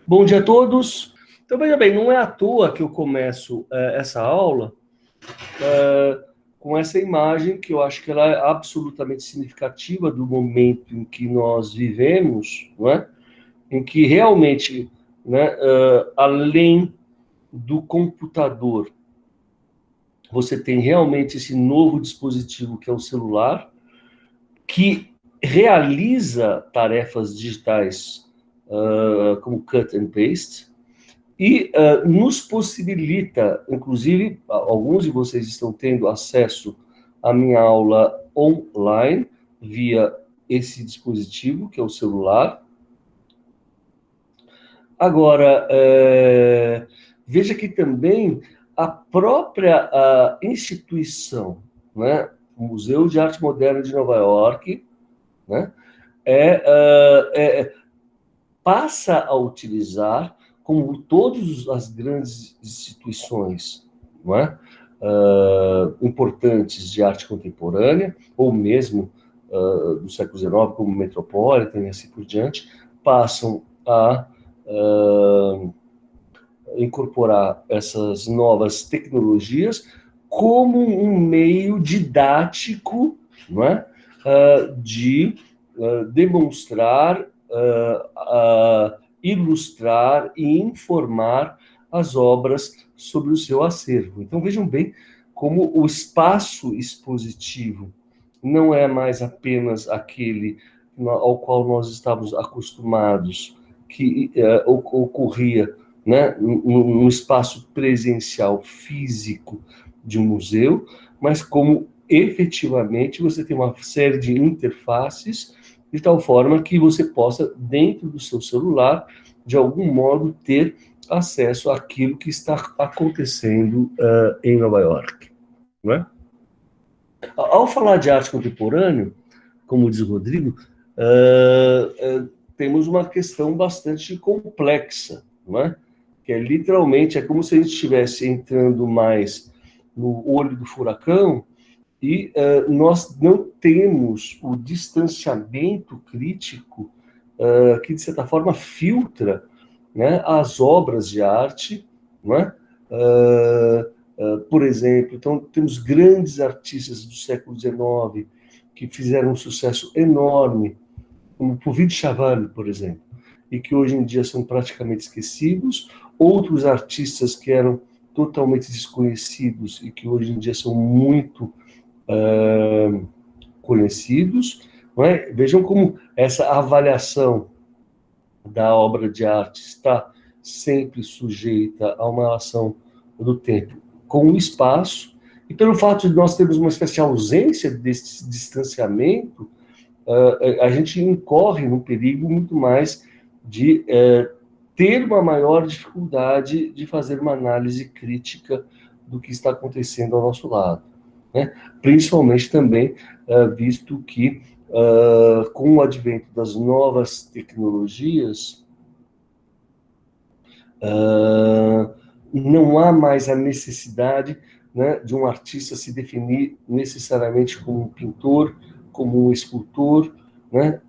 Bom dia a todos. Então, veja bem, não é à toa que eu começo essa aula com essa imagem, que eu acho que ela é absolutamente significativa do momento em que nós vivemos, não é? Em que realmente, né, além do computador, você tem realmente esse novo dispositivo que é o celular, que realiza tarefas digitais como cut and paste, e nos possibilita, inclusive, alguns de vocês estão tendo acesso à minha aula online, via esse dispositivo, que é o celular. Agora, veja que também a própria instituição, né, o Museu de Arte Moderna de Nova York, né, passa a utilizar, como todas as grandes instituições, não é? Importantes de arte contemporânea, ou mesmo do século XIX, como Metropolitan e assim por diante, passam a incorporar essas novas tecnologias como um meio didático, não é? De demonstrar, ilustrar e informar as obras sobre o seu acervo. Então, vejam bem como o espaço expositivo não é mais apenas aquele ao qual nós estávamos acostumados, que ocorria, né, no espaço presencial físico de um museu, mas como efetivamente você tem uma série de interfaces de tal forma que você possa, dentro do seu celular, de algum modo, ter acesso àquilo que está acontecendo em Nova York. Não é? Ao falar de arte contemporânea, como diz o Rodrigo, temos uma questão bastante complexa, não é? Que é literalmente, é como se a gente estivesse entrando mais no olho do furacão e nós não temos o distanciamento crítico que, de certa forma, filtra, né, as obras de arte, não é? Por exemplo, então, temos grandes artistas do século XIX que fizeram um sucesso enorme, como Puvis de Chavannes, por exemplo, e que hoje em dia são praticamente esquecidos, outros artistas que eram totalmente desconhecidos e que hoje em dia são muito conhecidos, não é? Vejam como essa avaliação da obra de arte está sempre sujeita a uma ação do tempo com o espaço, e pelo fato de nós termos uma espécie de ausência desse distanciamento, a gente incorre num perigo muito mais de ter uma maior dificuldade de fazer uma análise crítica do que está acontecendo ao nosso lado, né? Principalmente também visto que, com o advento das novas tecnologias, não há mais a necessidade, né, de um artista se definir necessariamente como um pintor, como um escultor, né,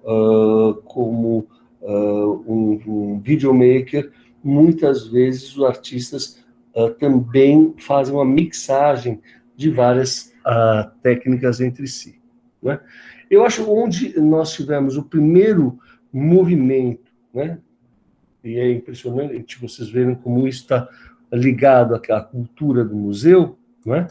como um videomaker. Muitas vezes os artistas também fazem uma mixagem de várias técnicas entre si, né? Eu acho onde nós tivemos o primeiro movimento, né, e é impressionante vocês verem como isso está ligado à cultura do museu, não é?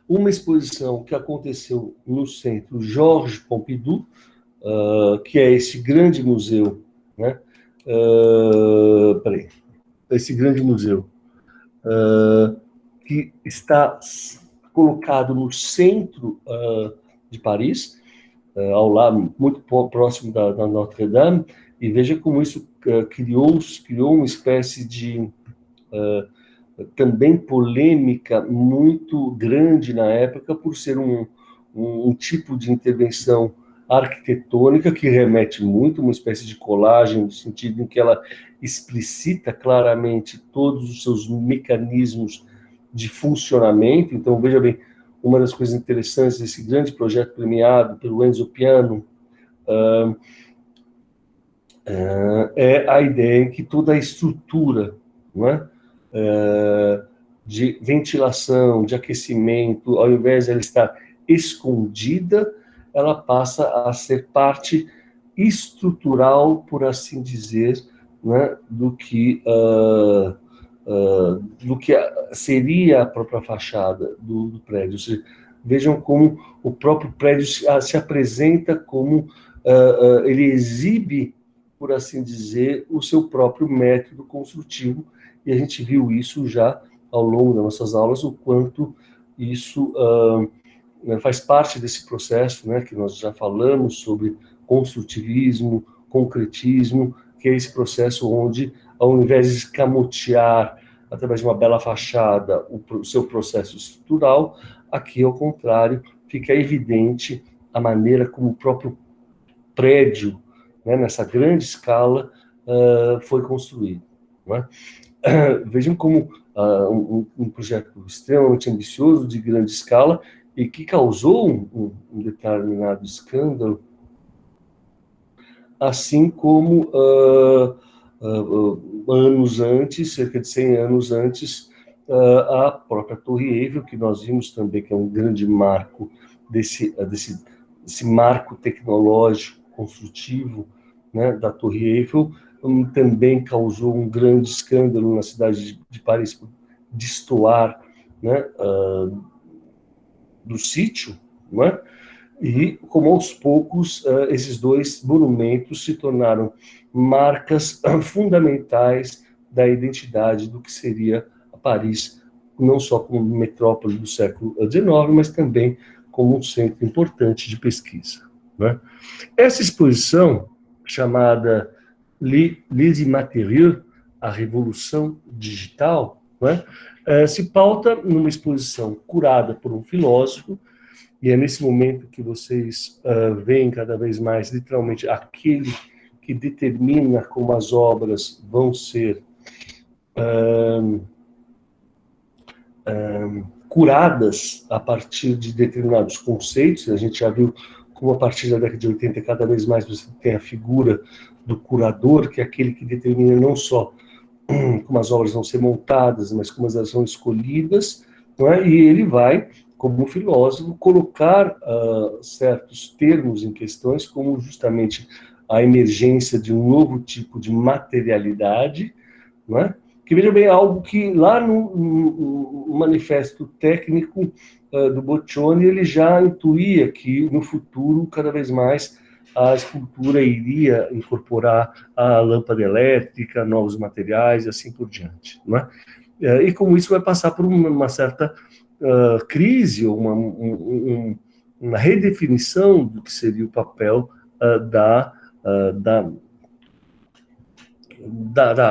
Uma exposição que aconteceu no Centro Georges Pompidou, que é esse grande museu, né? Esse grande museu, que está colocado no centro de Paris, ao lado, muito próximo da Notre-Dame, e veja como isso criou uma espécie de também polêmica muito grande na época, por ser um tipo de intervenção arquitetônica que remete muito a uma espécie de colagem, no sentido em que ela explicita claramente todos os seus mecanismos de funcionamento. Então, veja bem, uma das coisas interessantes desse grande projeto premiado pelo Enzo Piano, é a ideia em que toda a estrutura, não é? De ventilação, de aquecimento, ao invés de ela estar escondida, ela passa a ser parte estrutural, por assim dizer, né, do que seria a própria fachada do prédio. Ou seja, vejam como o próprio prédio se apresenta como ele exibe, por assim dizer, o seu próprio método construtivo, e a gente viu isso já ao longo das nossas aulas, o quanto isso faz parte desse processo, né, que nós já falamos sobre construtivismo, concretismo, que é esse processo onde, ao invés de escamotear através de uma bela fachada o seu processo estrutural, aqui, ao contrário, fica evidente a maneira como o próprio prédio, né, nessa grande escala, foi construído. Não é? Vejam como um projeto extremamente ambicioso, de grande escala, e que causou um determinado escândalo, assim como anos antes, cerca de 100 anos antes, a própria Torre Eiffel, que nós vimos também que é um grande marco desse marco tecnológico, construtivo, né, da Torre Eiffel, também causou um grande escândalo na cidade de Paris, por destoar, né, do sítio, não é? E como aos poucos esses dois monumentos se tornaram marcas fundamentais da identidade do que seria Paris, não só como metrópole do século XIX, mas também como um centro importante de pesquisa, né? Essa exposição, chamada Les Immatérieux, a Revolução Digital, né, se pauta numa exposição curada por um filósofo, e é nesse momento que vocês veem cada vez mais, literalmente, aquele que determina como as obras vão ser curadas a partir de determinados conceitos. A gente já viu como, a partir da década de 80, cada vez mais você tem a figura do curador, que é aquele que determina não só como as obras vão ser montadas, mas como elas são escolhidas, não é? E ele vai, como filósofo, colocar certos termos em questões, como justamente a emergência de um novo tipo de materialidade, não é? Que, veja bem, algo que lá no manifesto técnico do Boccioni, ele já intuía que no futuro, cada vez mais, a escultura iria incorporar a lâmpada elétrica, novos materiais e assim por diante, não é? E como isso vai passar por uma certa crise, ou uma redefinição do que seria o papel da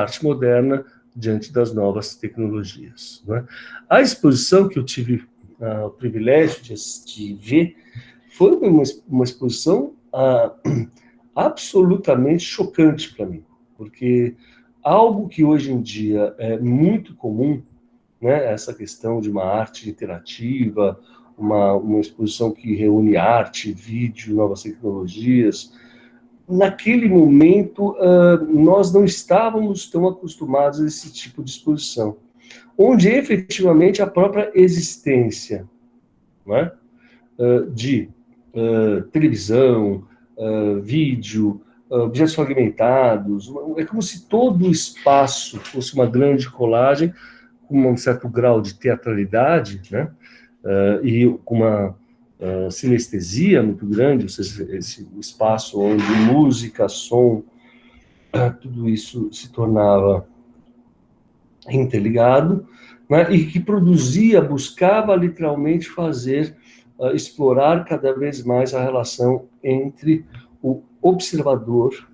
arte moderna diante das novas tecnologias, né? A exposição que eu tive o privilégio de ver foi uma exposição absolutamente chocante para mim, porque algo que hoje em dia é muito comum, né, essa questão de uma arte interativa, uma exposição que reúne arte, vídeo, novas tecnologias. Naquele momento, nós não estávamos tão acostumados a esse tipo de exposição, onde efetivamente a própria existência, né, de televisão, vídeo, objetos fragmentados, é como se todo o espaço fosse uma grande colagem, com um certo grau de teatralidade, né, e com uma sinestesia muito grande, ou seja, esse espaço onde música, som, tudo isso se tornava interligado, né, e que buscava literalmente explorar cada vez mais a relação entre o observador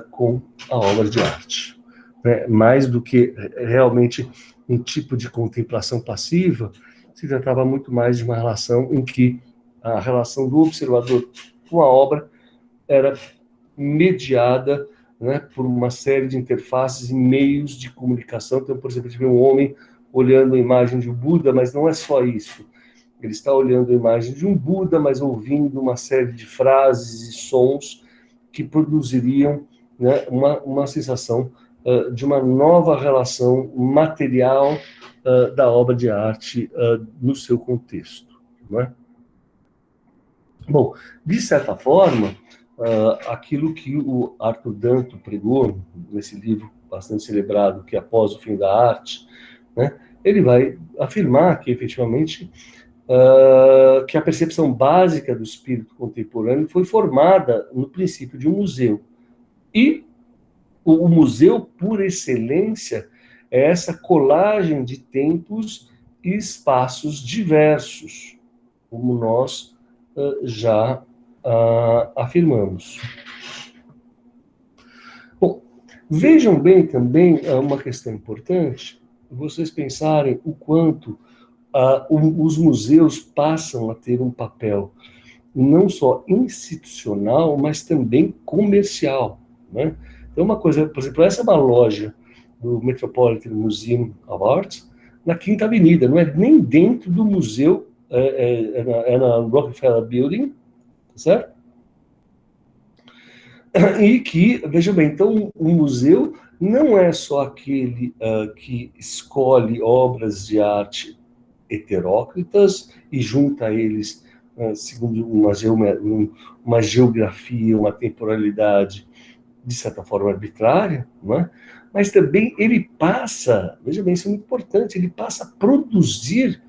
com a obra de arte, né? Mais do que realmente um tipo de contemplação passiva, se tratava muito mais de uma relação em que a relação do observador com a obra era mediada, né, por uma série de interfaces e meios de comunicação. Então, por exemplo, a gente vê um homem olhando a imagem de um Buda, mas não é só isso. Ele está olhando a imagem de um Buda, mas ouvindo uma série de frases e sons que produziriam, né, uma sensação de uma nova relação material da obra de arte no seu contexto. Não é? Bom, de certa forma, aquilo que o Arthur Danto pregou nesse livro bastante celebrado, que é Após o Fim da Arte, né, ele vai afirmar que, efetivamente, que a percepção básica do espírito contemporâneo foi formada no princípio de um museu. E o museu, por excelência, é essa colagem de tempos e espaços diversos, como nós já afirmamos. Bom, vejam bem também uma questão importante, vocês pensarem o quanto os museus passam a ter um papel não só institucional, mas também comercial, né? Então, uma coisa, por exemplo, essa é uma loja do Metropolitan Museum of Art, na Quinta Avenida, não é nem dentro do museu, é na Rockefeller Building, certo? E que, veja bem, então, o museu não é só aquele que escolhe obras de arte heteróclitas e junta eles segundo uma geografia, uma temporalidade, de certa forma, arbitrária, não é? Mas também ele passa, veja bem, isso é muito importante, ele passa a produzir,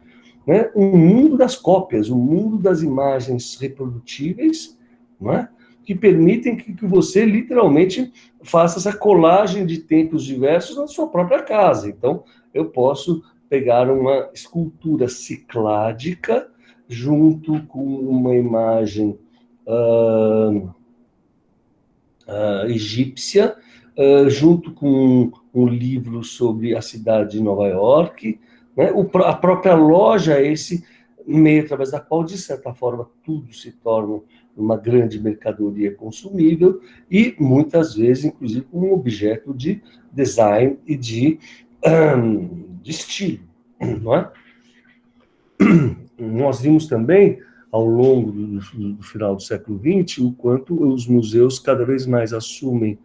né, um mundo das cópias, um mundo das imagens reprodutíveis, não é? Que permitem que você, literalmente, faça essa colagem de tempos diversos na sua própria casa. Então, eu posso pegar uma escultura cicládica junto com uma imagem egípcia, junto com um livro sobre a cidade de Nova York, né? A própria loja é esse meio através da qual, de certa forma, tudo se torna uma grande mercadoria consumível e, muitas vezes, inclusive, um objeto de design e de estilo, não é? Nós vimos também, ao longo do final do século XX, o quanto os museus cada vez mais assumem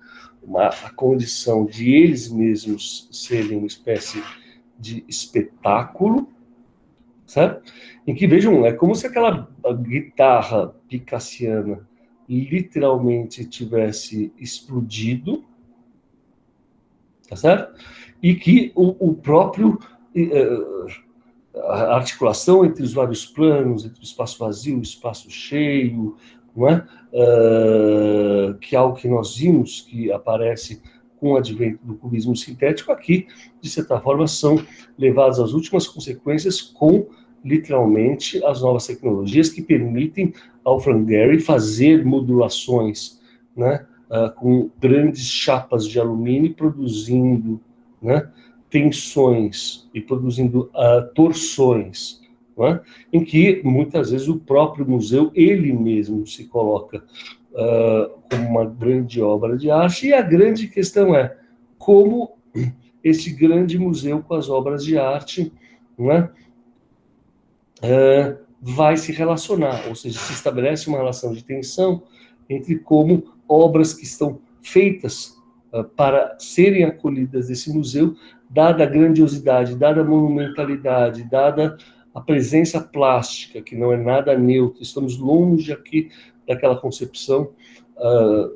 a condição de eles mesmos serem uma espécie de espetáculo, certo? Em que, vejam, é como se aquela guitarra picassiana literalmente tivesse explodido, tá certo? E que o próprio a articulação entre os vários planos, entre o espaço vazio e o espaço cheio, não é? Que é algo que nós vimos que aparece com o advento do cubismo sintético, aqui, de certa forma, são levados às últimas consequências com, literalmente, as novas tecnologias que permitem ao Frank Gehry fazer modulações, né, com grandes chapas de alumínio, produzindo, né, tensões e produzindo torções, né, em que, muitas vezes, o próprio museu, ele mesmo se coloca como uma grande obra de arte, e a grande questão é como esse grande museu com as obras de arte, né, vai se relacionar, ou seja, se estabelece uma relação de tensão entre como obras que estão feitas para serem acolhidas nesse museu, dada a grandiosidade, dada a monumentalidade, dada a presença plástica, que não é nada neutro, estamos longe aqui daquela concepção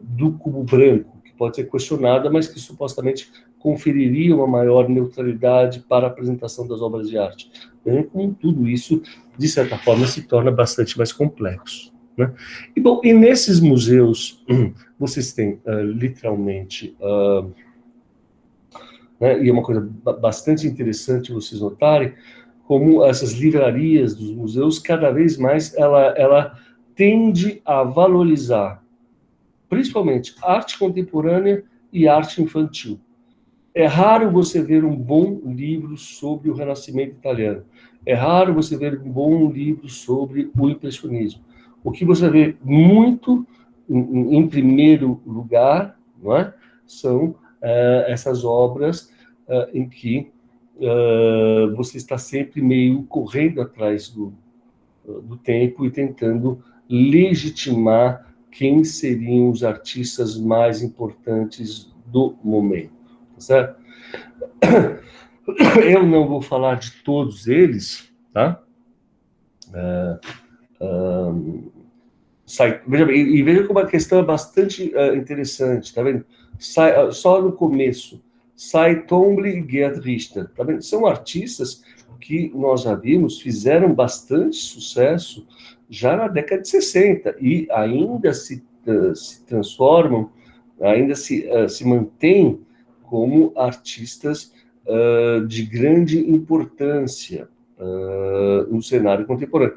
do cubo branco, que pode ser questionada, mas que supostamente conferiria uma maior neutralidade para a apresentação das obras de arte. Como tudo isso, de certa forma, se torna bastante mais complexo, né? E, bom, e nesses museus, vocês têm, literalmente, né, e é uma coisa bastante interessante vocês notarem, como essas livrarias dos museus, cada vez mais, ela tende a valorizar, principalmente, arte contemporânea e arte infantil. É raro você ver um bom livro sobre o Renascimento italiano. É raro você ver um bom livro sobre o impressionismo. O que você vê muito, em primeiro lugar, não é? São essas obras em que você está sempre meio correndo atrás do tempo e tentando legitimar quem seriam os artistas mais importantes do momento, tá certo? Eu não vou falar de todos eles, tá? Veja bem, e veja como a questão é bastante interessante, tá vendo? Só no começo, Cy Twombly e Gerd Richter, tá vendo? São artistas que nós já vimos, fizeram bastante sucesso já na década de 60 e ainda se transformam, ainda se mantêm como artistas de grande importância no cenário contemporâneo.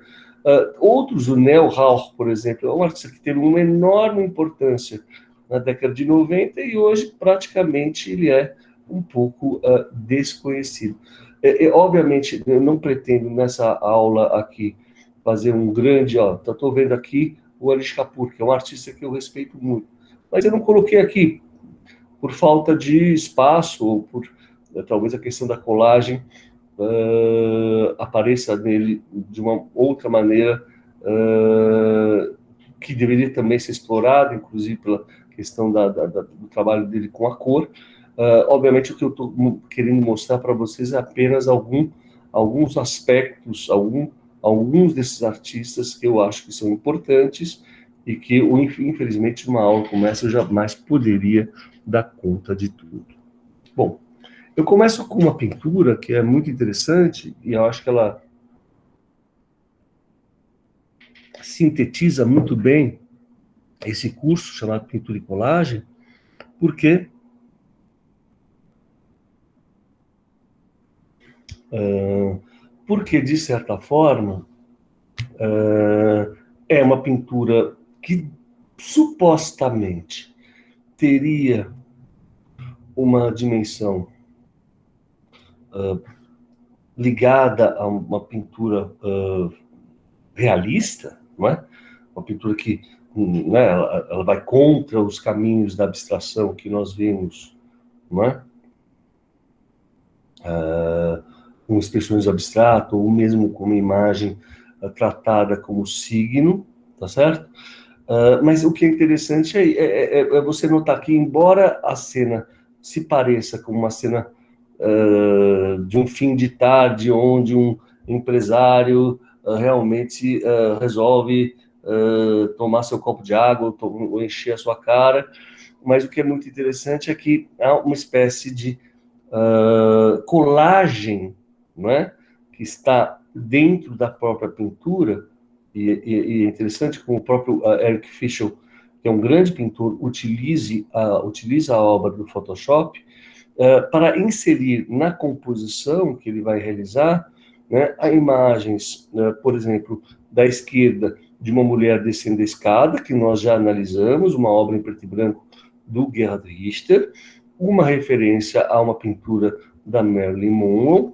Outros, o Nel Rauch, por exemplo, é um artista que teve uma enorme importância na década de 90 e hoje praticamente ele é um pouco desconhecido. Obviamente, eu não pretendo nessa aula aqui fazer um grande... Estou vendo aqui o Anish Kapoor, que é um artista que eu respeito muito, mas eu não coloquei aqui por falta de espaço ou por talvez a questão da colagem apareça nele de uma outra maneira que deveria também ser explorada, inclusive pela questão do trabalho dele com a cor. Obviamente, o que eu estou querendo mostrar para vocês é apenas alguns aspectos, alguns desses artistas que eu acho que são importantes e que, infelizmente, uma aula como essa eu jamais poderia dar conta de tudo. Bom, eu começo com uma pintura que é muito interessante e eu acho que ela sintetiza muito bem esse curso chamado Pintura e Colagem, porque de certa forma, é uma pintura que supostamente teria uma dimensão ligada a uma pintura realista, não é? Uma pintura que né, ela vai contra os caminhos da abstração que nós vemos, não é? Com expressões abstratas, ou mesmo com uma imagem tratada como signo, tá certo? Mas o que é interessante é você notar que, embora a cena se pareça com uma cena de um fim de tarde, onde um empresário realmente resolve tomar seu copo de água ou encher a sua cara, mas o que é muito interessante é que há uma espécie de colagem, não é? Que está dentro da própria pintura, e é interessante como o próprio Eric Fischl, que é um grande pintor, utiliza a obra do Photoshop para inserir na composição que ele vai realizar, né, a imagens, por exemplo, da esquerda de uma mulher descendo a escada, que nós já analisamos, uma obra em preto e branco do Gerhard Richter, uma referência a uma pintura da Marilyn Monroe,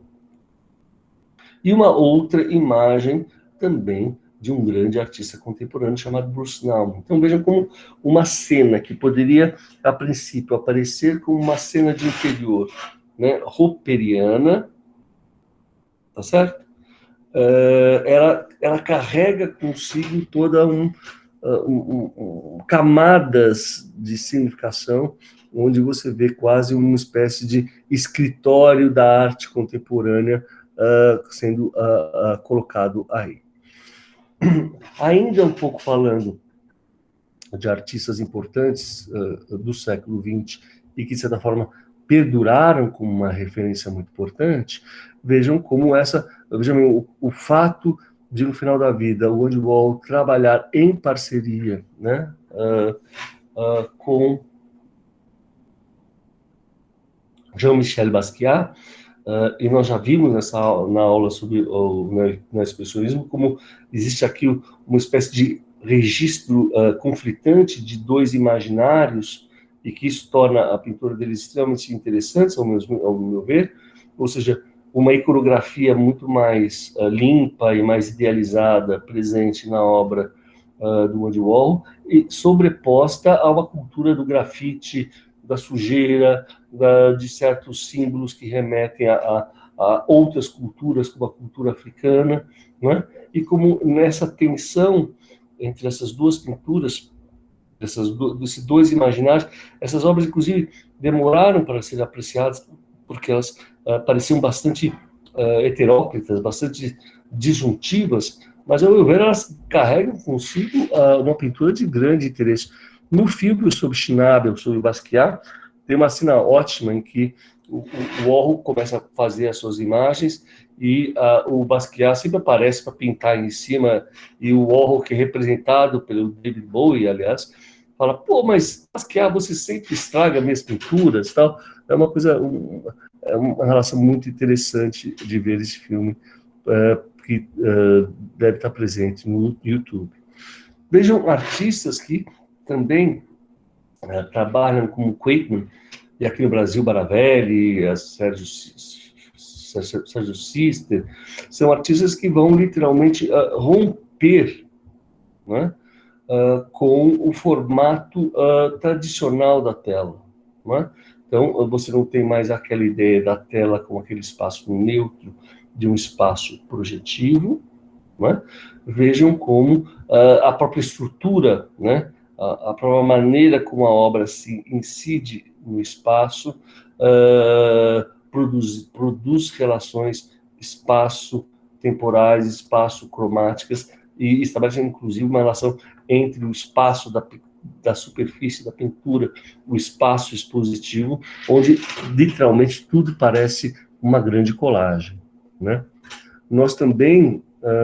e uma outra imagem também de um grande artista contemporâneo chamado Bruce Nauman. Então vejam como uma cena que poderia, a princípio, aparecer como uma cena de interior, né, rouperiana, tá certo? Ela carrega consigo toda camadas de significação, onde você vê quase uma espécie de escritório da arte contemporânea sendo colocado aí. Ainda um pouco falando de artistas importantes do século XX e que, de certa forma, perduraram como uma referência muito importante, vejam como vejam o fato de, no final da vida, o Andy Warhol trabalhar em parceria, né, com Jean-Michel Basquiat, e nós já vimos na aula sobre o expressionismo como existe aqui uma espécie de registro conflitante de dois imaginários e que isso torna a pintura deles extremamente interessante, ao meu ver, ou seja, uma iconografia muito mais limpa e mais idealizada presente na obra do Andy Warhol e sobreposta a uma cultura do grafite, da sujeira, de certos símbolos que remetem a outras culturas, como a cultura africana, né? E como nessa tensão entre essas duas pinturas desses dois imaginários. Essas obras, inclusive, demoraram para serem apreciadas, porque elas pareciam bastante heteróclitas, bastante disjuntivas, mas, ao meu ver, elas carregam consigo uma pintura de grande interesse. No filme sobre Schnabel, sobre Basquiat, tem uma cena ótima em que o Warhol começa a fazer as suas imagens e o Basquiat sempre aparece para pintar em cima, e o Warhol, que é representado pelo David Bowie, aliás, fala: pô, mas Basquiat, você sempre estraga minhas pinturas, tal. É uma coisa, é uma relação muito interessante de ver esse filme, que deve estar presente no YouTube. Vejam artistas que também trabalham como Quaitman, e aqui no Brasil, Baravelli, Sérgio Sister, são artistas que vão literalmente romper, né, com o formato tradicional da tela. Né? Então, você não tem mais aquela ideia da tela como aquele espaço neutro de um espaço projetivo. Né? Vejam como a própria estrutura, né, a própria maneira como a obra se incide no espaço, produz relações espaço-temporais, espaço-cromáticas, e estabelece, inclusive, uma relação entre o espaço da superfície da pintura, o espaço expositivo, onde, literalmente, tudo parece uma grande colagem. Né? Nós também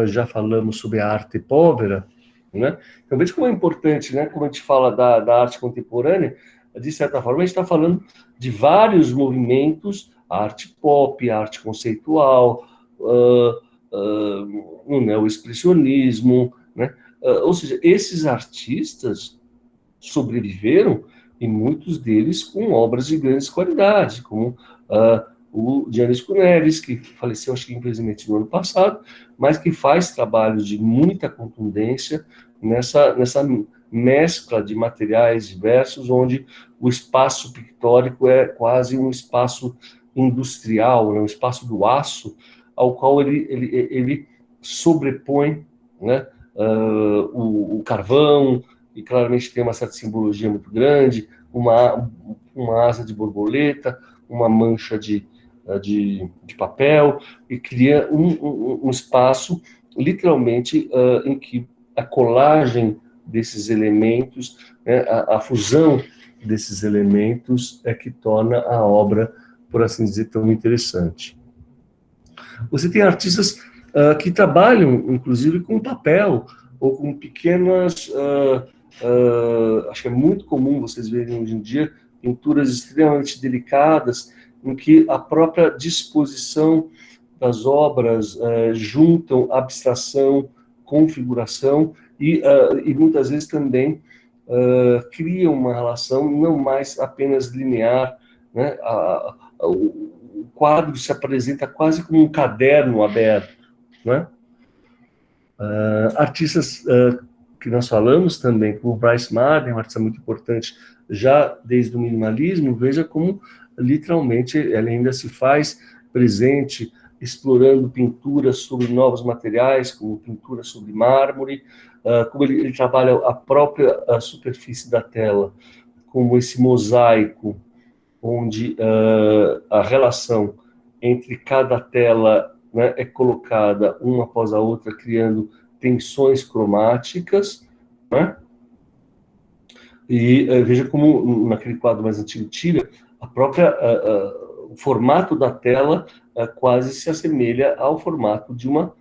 já falamos sobre a arte povera, né? Então, veja como é importante, né? Como a gente fala da arte contemporânea, de certa forma, a gente está falando de vários movimentos: a arte pop, a arte conceitual, o expressionismo, né? Ou seja, esses artistas sobreviveram, e muitos deles com obras de grandes qualidade, como o Giannis Kuneris, que faleceu, acho que infelizmente no ano passado, mas que faz trabalhos de muita contundência nessa mescla de materiais diversos, onde o espaço pictórico é quase um espaço industrial, né, um espaço do aço, ao qual ele sobrepõe, né, o carvão, e claramente tem uma certa simbologia muito grande, uma asa de borboleta, uma mancha de papel, e cria um espaço, literalmente, em que a colagem desses elementos, né, a fusão desses elementos é que torna a obra, por assim dizer, tão interessante. Você tem artistas que trabalham, inclusive, com papel, ou com pequenas... acho que é muito comum vocês verem hoje em dia pinturas extremamente delicadas, em que a própria disposição das obras juntam abstração, configuração, e muitas vezes também criam uma relação não mais apenas linear, né? O quadro se apresenta quase como um caderno aberto, né? Artistas que nós falamos também, como Bryce Marden, um artista muito importante já desde o minimalismo, veja como literalmente ele ainda se faz presente, explorando pinturas sobre novos materiais, como pintura sobre mármore, como ele trabalha a própria superfície da tela, como esse mosaico, onde a relação entre cada tela, né, é colocada uma após a outra, criando tensões cromáticas, né? E veja como, naquele quadro mais antigo, Tira, o formato da tela quase se assemelha ao formato de uma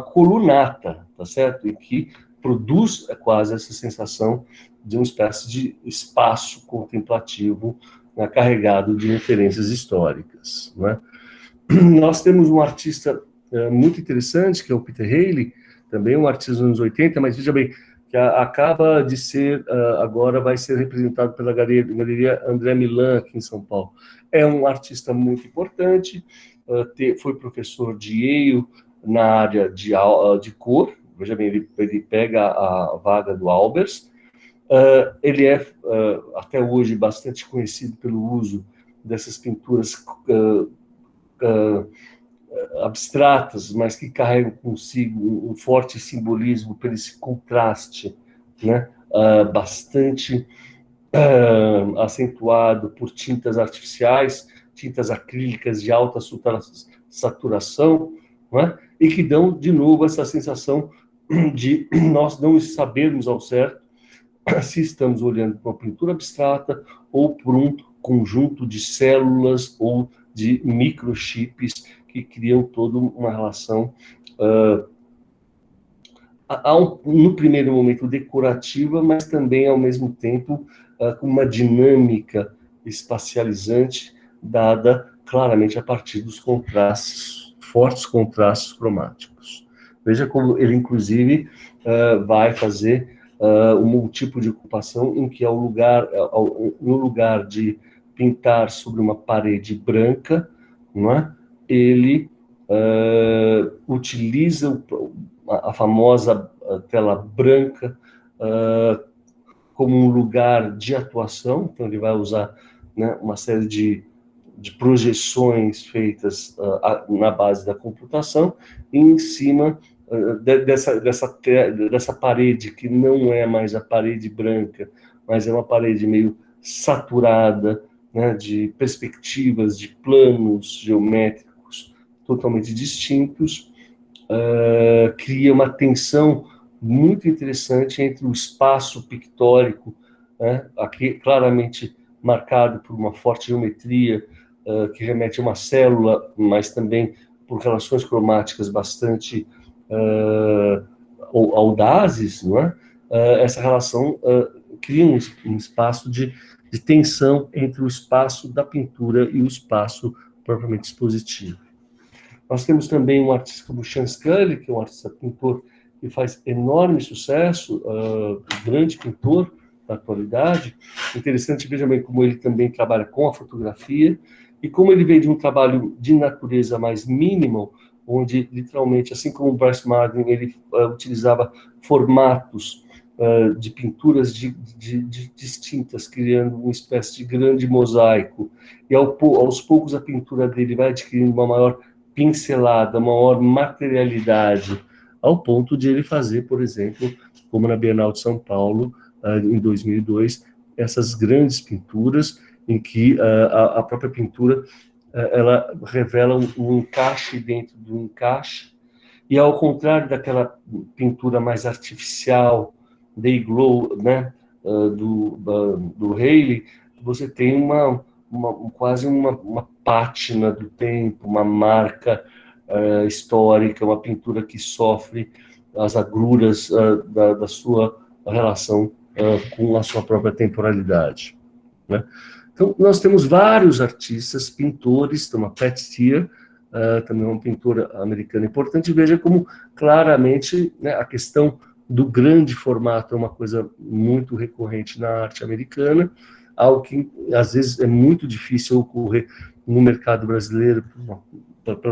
colunata, tá certo? E que produz quase essa sensação de uma espécie de espaço contemplativo, né, carregado de referências históricas, né? Nós temos um artista muito interessante, que é o Peter Haley, também um artista dos anos 80, mas veja bem, que acaba de ser, agora vai ser representado pela Galeria André Milan, aqui em São Paulo. É um artista muito importante, foi professor de Yale na área de cor, veja bem, ele pega a vaga do Albers. Ele é, até hoje, bastante conhecido pelo uso dessas pinturas abstratas, mas que carregam consigo um forte simbolismo por esse contraste, né, bastante acentuado por tintas artificiais, tintas acrílicas de alta saturação, não é? E que dão, de novo, essa sensação de nós não sabermos ao certo se estamos olhando para uma pintura abstrata ou por um conjunto de células ou de microchips que criam toda uma relação, no primeiro momento, decorativa, mas também, ao mesmo tempo, com uma dinâmica espacializante, dada claramente a partir dos contrastes, fortes contrastes cromáticos. Veja como ele, inclusive, vai fazer um tipo de ocupação em que, no lugar de pintar sobre uma parede branca, não é? Ele utiliza a famosa tela branca como um lugar de atuação. Então ele vai usar, né, uma série de projeções feitas na base da computação, e em cima dessa parede, que não é mais a parede branca, mas é uma parede meio saturada, né, de perspectivas, de planos geométricos totalmente distintos, cria uma tensão muito interessante entre o espaço pictórico, né, aqui claramente marcado por uma forte geometria, que remete a uma célula, mas também por relações cromáticas bastante audazes, não é? Essa relação cria um espaço de tensão entre o espaço da pintura e o espaço propriamente expositivo. Nós temos também um artista como Sean Scully, que é um artista pintor que faz enorme sucesso, grande pintor da atualidade. Interessante, veja bem como ele também trabalha com a fotografia, e como ele veio de um trabalho de natureza mais minimal, onde, literalmente, assim como o Bryce Marden, ele utilizava formatos de pinturas distintas, criando uma espécie de grande mosaico, e aos poucos a pintura dele vai adquirindo uma maior pincelada, maior materialidade, ao ponto de ele fazer, por exemplo, como na Bienal de São Paulo, em 2002, essas grandes pinturas em que a própria pintura ela revela um encaixe dentro do encaixe, e ao contrário daquela pintura mais artificial, day glow, né, do Haley, você tem quase uma pátina do tempo, uma marca histórica, uma pintura que sofre as agruras da sua relação com a sua própria temporalidade, né? Então, nós temos vários artistas, pintores, tem uma Pat Steer, também uma pintora americana importante. Veja como claramente, né, a questão do grande formato é uma coisa muito recorrente na arte americana, algo que às vezes é muito difícil ocorrer no mercado brasileiro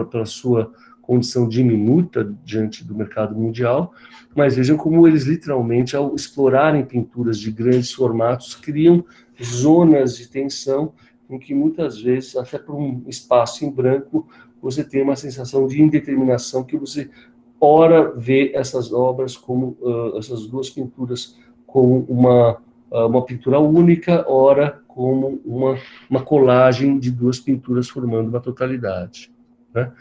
pela sua condição diminuta diante do mercado mundial, mas vejam como eles literalmente, ao explorarem pinturas de grandes formatos, criam zonas de tensão em que muitas vezes, até por um espaço em branco, você tem uma sensação de indeterminação, que você ora vê essas obras como essas duas pinturas como uma pintura única, ora como uma colagem de duas pinturas formando uma totalidade, né?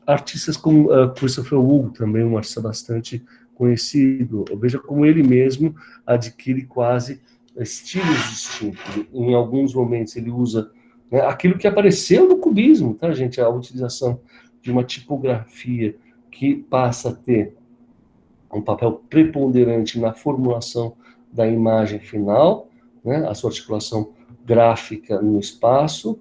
Artistas como Christopher Wool, também um artista bastante conhecido, veja como ele mesmo adquire quase estilos distintos. Em alguns momentos ele usa, né, aquilo que apareceu no cubismo, tá, gente? A utilização de uma tipografia que passa a ter um papel preponderante na formulação da imagem final, né, a sua articulação gráfica no espaço,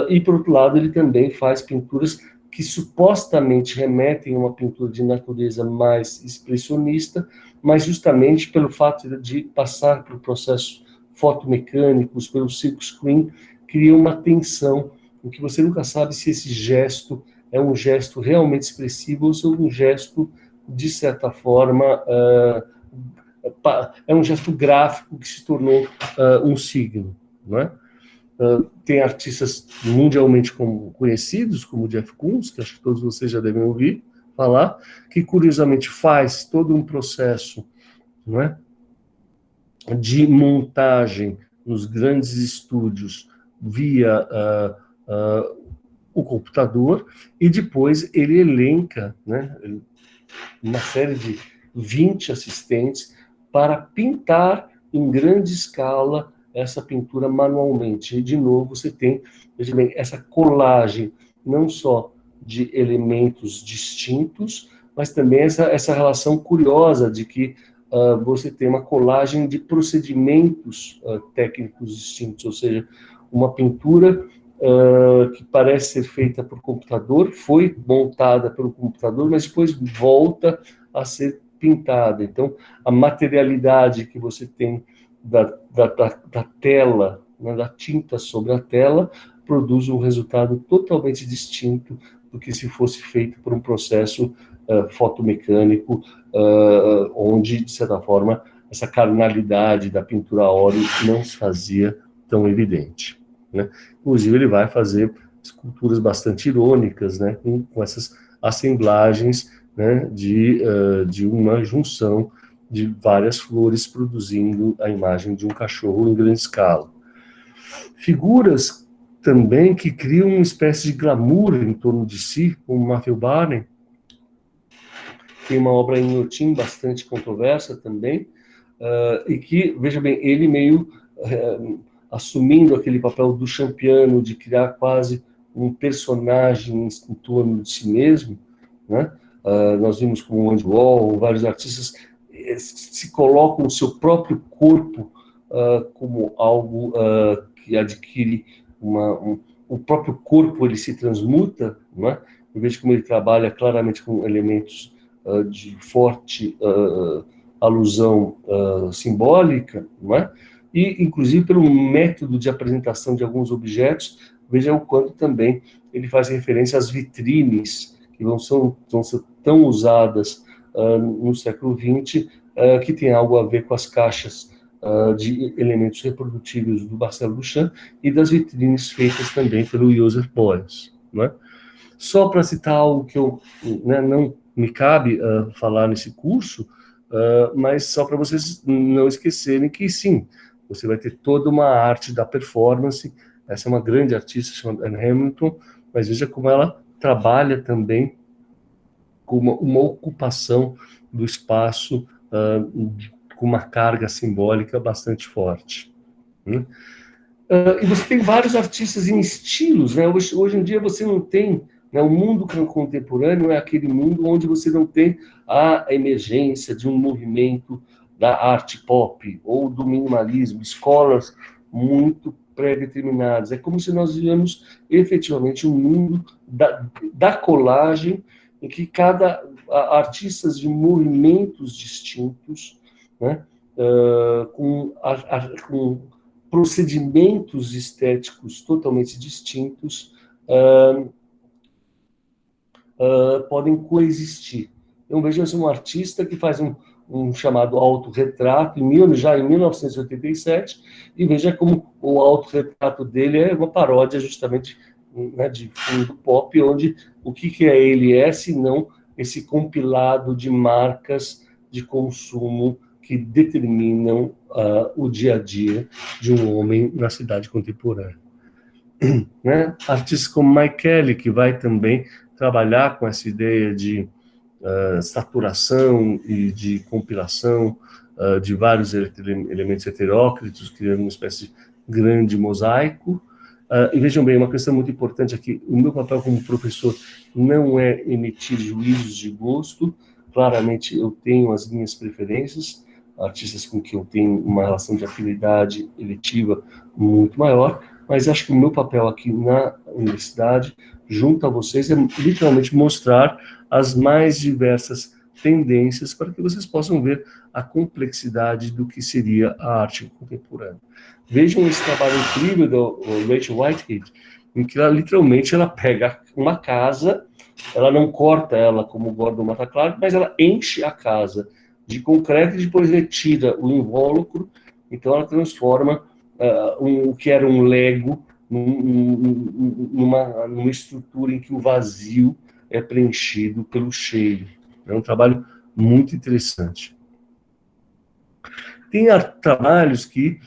e, por outro lado, ele também faz pinturas que supostamente remetem a uma pintura de natureza mais expressionista, mas justamente pelo fato de passar por processos fotomecânicos, pelo silk screen, cria uma tensão em que você nunca sabe se esse gesto é um gesto realmente expressivo ou se é um gesto, de certa forma, é um gesto gráfico que se tornou um signo, não é? Tem artistas mundialmente conhecidos, como o Jeff Koons, que acho que todos vocês já devem ouvir falar, que curiosamente faz todo um processo, não é, de montagem nos grandes estúdios via o computador, e depois ele elenca, né, uma série de 20 assistentes para pintar em grande escala essa pintura manualmente. E, de novo, você tem, veja bem, essa colagem, não só de elementos distintos, mas também essa relação curiosa de que você tem uma colagem de procedimentos técnicos distintos, ou seja, uma pintura que parece ser feita por computador, foi montada pelo computador, mas depois volta a ser pintada. Então, a materialidade que você tem da tela, né, da tinta sobre a tela, produz um resultado totalmente distinto do que se fosse feito por um processo fotomecânico, onde, de certa forma, essa carnalidade da pintura a óleo não se fazia tão evidente, né? Inclusive, ele vai fazer esculturas bastante irônicas, né, com essas assemblagens, né, de uma junção de várias flores produzindo a imagem de um cachorro em grande escala. Figuras também que criam uma espécie de glamour em torno de si, como Matthew Barney, tem uma obra em Inhotim bastante controversa também, e que, veja bem, ele meio assumindo aquele papel do champiano, de criar quase um personagem em torno de si mesmo, né? Nós vimos como o Andy Warhol, vários artistas se colocam o seu próprio corpo como algo que adquire o próprio corpo, ele se transmuta, não é? Eu vejo como ele trabalha claramente com elementos de forte alusão simbólica, não é? E, inclusive, pelo método de apresentação de alguns objetos, veja o quanto também ele faz referência às vitrines, que vão ser tão usadas no século XX, que tem algo a ver com as caixas de elementos reprodutíveis do Marcel Duchamp e das vitrines feitas também pelo Joseph Beuys, né? Só para citar algo que não me cabe falar nesse curso, mas só para vocês não esquecerem que, sim, você vai ter toda uma arte da performance. Essa é uma grande artista chamada Anne Hamilton, mas veja como ela trabalha também com uma ocupação do espaço com uma carga simbólica bastante forte, né? E você tem vários artistas em estilos, né? Hoje em dia você não tem, né, o mundo contemporâneo é aquele mundo onde você não tem a emergência de um movimento da arte pop ou do minimalismo, escolas muito pré-determinadas. É como se nós vivamos efetivamente um mundo da colagem, em que cada artistas de movimentos distintos, né, com procedimentos estéticos totalmente distintos podem coexistir. Então, veja um artista que faz um chamado autorretrato, já em 1987, e veja como o autorretrato dele é uma paródia justamente, né, de fundo pop, onde o que ele é, senão esse compilado de marcas de consumo que determinam o dia a dia de um homem na cidade contemporânea. Né? Artistas como Mike Kelly, que vai também trabalhar com essa ideia de saturação e de compilação de vários elementos heterócritos, criando uma espécie de grande mosaico. E vejam bem, uma questão muito importante aqui, o meu papel como professor não é emitir juízos de gosto, claramente eu tenho as minhas preferências, artistas com que eu tenho uma relação de afinidade eletiva muito maior, mas acho que o meu papel aqui na universidade, junto a vocês, é literalmente mostrar as mais diversas tendências para que vocês possam ver a complexidade do que seria a arte contemporânea. Vejam esse trabalho incrível do Rachel Whitehead, em que ela literalmente pega uma casa, ela não corta ela como o Gordon Mata Clark, mas ela enche a casa de concreto e depois retira o invólucro, então ela transforma o que era um Lego numa estrutura em que o vazio é preenchido pelo cheio. É um trabalho muito interessante. Tem trabalhos que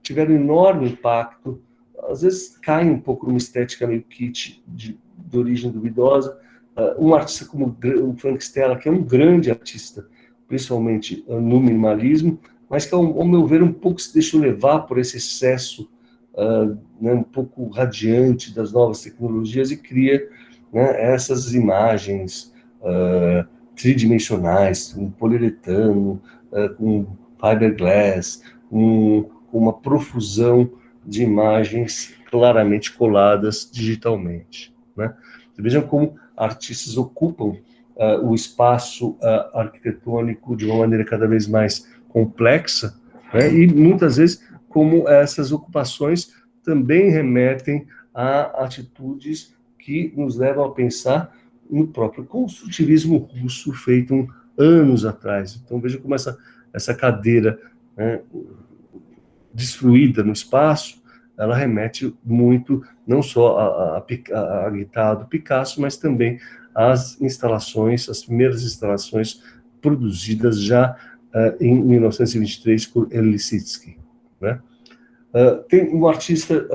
tiveram enorme impacto, às vezes caem um pouco numa estética meio kitsch, de origem duvidosa. Um artista como o Frank Stella, que é um grande artista, principalmente no minimalismo, mas que, ao meu ver, um pouco se deixou levar por esse excesso né, um pouco radiante das novas tecnologias e cria, né, essas imagens tridimensionais, com poliuretano, com fiberglass, com uma profusão de imagens claramente coladas digitalmente, né? Vejam como artistas ocupam o espaço arquitetônico de uma maneira cada vez mais complexa, né? E muitas vezes como essas ocupações também remetem a atitudes que nos levam a pensar no próprio construtivismo russo feito anos atrás. Então veja como essa cadeira, né, destruída no espaço, ela remete muito, não só à guitarra do Picasso, mas também às instalações, as primeiras instalações produzidas já em 1923 por El Lissitzky, né? Tem um artista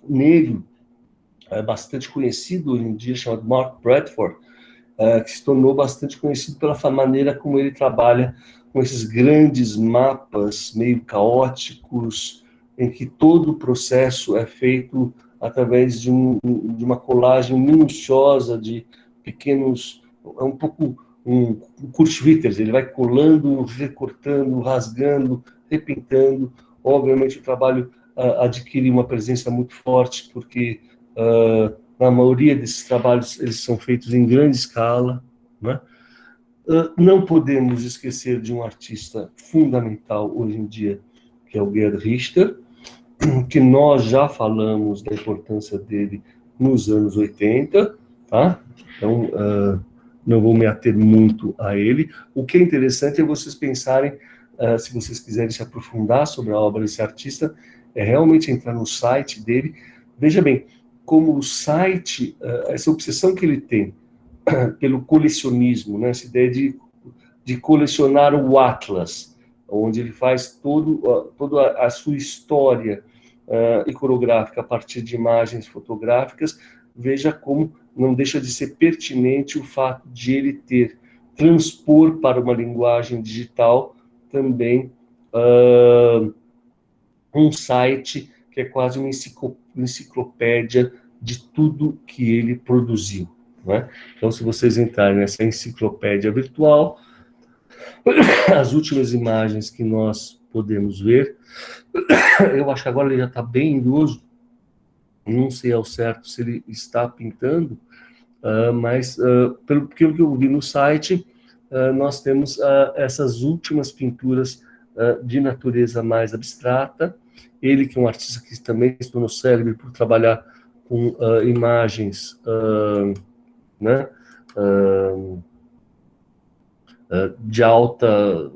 negro bastante conhecido hoje em dia, chamado Mark Bradford, que se tornou bastante conhecido pela maneira como ele trabalha com esses grandes mapas meio caóticos, em que todo o processo é feito através de uma colagem minuciosa de pequenos, um pouco um Kurt-Schwitters, ele vai colando, recortando, rasgando, repintando. Obviamente o trabalho adquire uma presença muito forte, porque na maioria desses trabalhos eles são feitos em grande escala, né? Não podemos esquecer de um artista fundamental hoje em dia, que é o Gerhard Richter, que nós já falamos da importância dele nos anos 80, tá? Então, não vou me ater muito a ele. O que é interessante é vocês pensarem, se vocês quiserem se aprofundar sobre a obra desse artista, é realmente entrar no site dele. Veja bem, como o site, essa obsessão que ele tem pelo colecionismo, né? Essa ideia de colecionar o Atlas, onde ele faz toda a sua história iconográfica a partir de imagens fotográficas. Veja como não deixa de ser pertinente o fato de ele transpor para uma linguagem digital também um site que é quase uma enciclopédia de tudo que ele produziu, né? Então, se vocês entrarem nessa enciclopédia virtual, as últimas imagens que nós podemos ver, eu acho que agora ele já está bem idoso, não sei ao certo se ele está pintando, mas pelo que eu vi no site, nós temos essas últimas pinturas de natureza mais abstrata. Ele, que é um artista que também se tornou célebre por trabalhar com imagens, né, de alta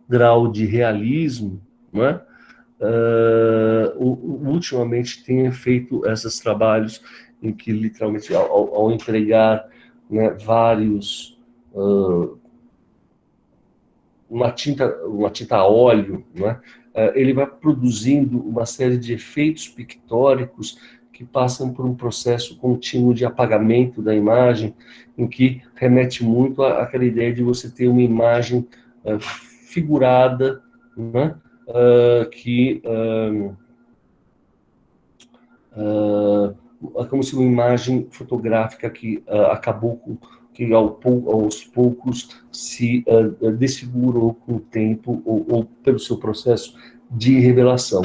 grau de realismo, né? Ultimamente tem feito esses trabalhos em que, literalmente, ao entregar, né, vários... uma tinta a óleo, né? Ele vai produzindo uma série de efeitos pictóricos que passam por um processo contínuo de apagamento da imagem, em que remete muito àquela ideia de você ter uma imagem figurada, né? Que é como se uma imagem fotográfica que acabou que aos poucos se desfigurou com o tempo ou pelo seu processo de revelação.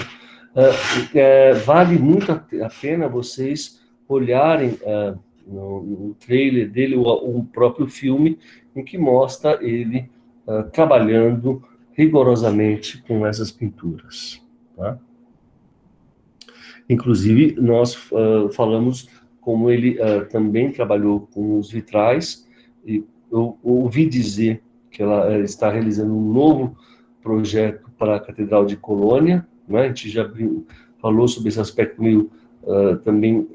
Vale muito a pena vocês olharem no trailer dele o próprio filme, em que mostra ele trabalhando rigorosamente com essas pinturas, tá? Inclusive, nós falamos como ele também trabalhou com os vitrais, e eu ouvi dizer que ela está realizando um novo projeto para a Catedral de Colônia, né? A gente já falou sobre esse aspecto meio também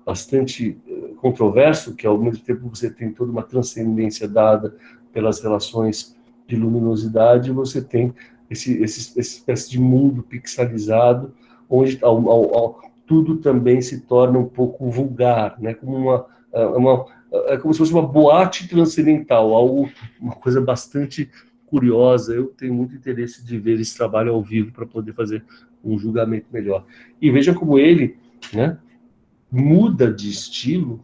bastante controverso, que ao mesmo tempo você tem toda uma transcendência dada pelas relações de luminosidade, você tem essa espécie de mundo pixelizado, onde tudo também se torna um pouco vulgar, né? Como é como se fosse uma boate transcendental, algo, uma coisa bastante curiosa. Eu tenho muito interesse de ver esse trabalho ao vivo para poder fazer um julgamento melhor. E veja como ele, né, muda de estilo,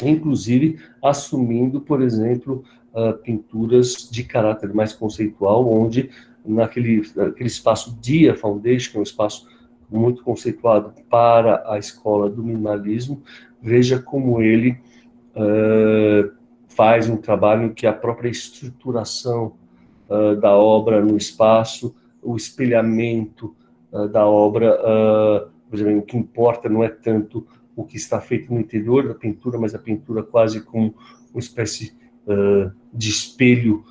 inclusive assumindo, por exemplo, pinturas de caráter mais conceitual, onde naquele espaço Dia Foundation, que é um espaço muito conceituado para a escola do minimalismo, veja como ele faz um trabalho em que a própria estruturação da obra no espaço, o espelhamento da obra, por exemplo, o que importa não é tanto o que está feito no interior da pintura, mas a pintura quase como uma espécie de espelho